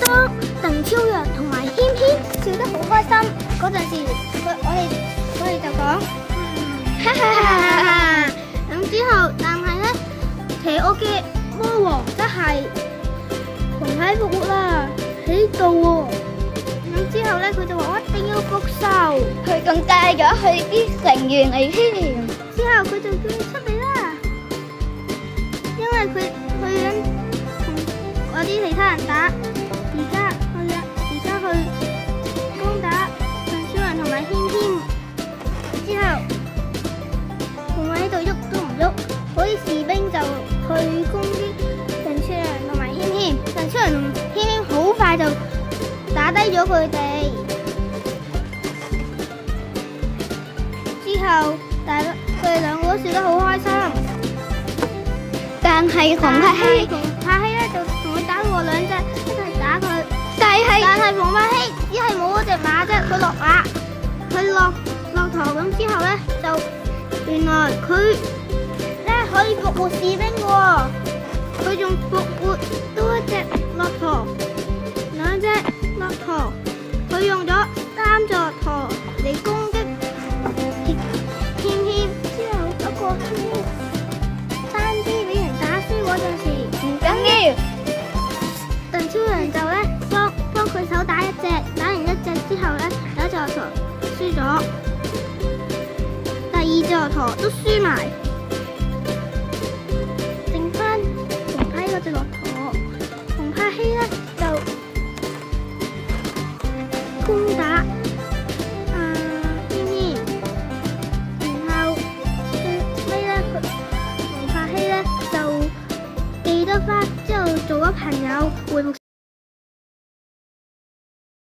當鄧超陽同埋軒軒笑得好開心嗰陣時，我哋就講，哈哈哈哈！咁之後，但係咧，邪惡嘅魔王即係熊仔復活啦，喺度喎。咁之後咧，佢就話我一定要復仇，佢仲帶咗佢啲成員嚟添。之後佢就叫佢出嚟啦，因為佢想同嗰啲其他人打。而家去攻打鄧超陽同埋軒軒，之後同埋喺度喐都唔喐，嗰啲士兵就去攻擊鄧超陽同埋軒軒，鄧超陽同軒軒好快就打低咗佢哋。之後佢哋兩個都笑得好開心，但係馮柏希咧就同佢打過兩隻，一齊打佢。但係馮柏希只係冇嗰隻馬啫，佢落堂咁之後咧，就原來佢咧可以復活士兵喎，佢仲復活多一隻駱駝，兩隻駱駝，佢用咗3座駝嚟攻擊軒軒，之後嗰個軒軒單啲俾人打輸嗰陣時，唔緊要，鄧超陽就咧幫佢手打一隻，打完一隻之後咧，第一隻駱駝輸咗，第二隻駱駝都輸埋，剩翻馮柏希嗰隻駱駝。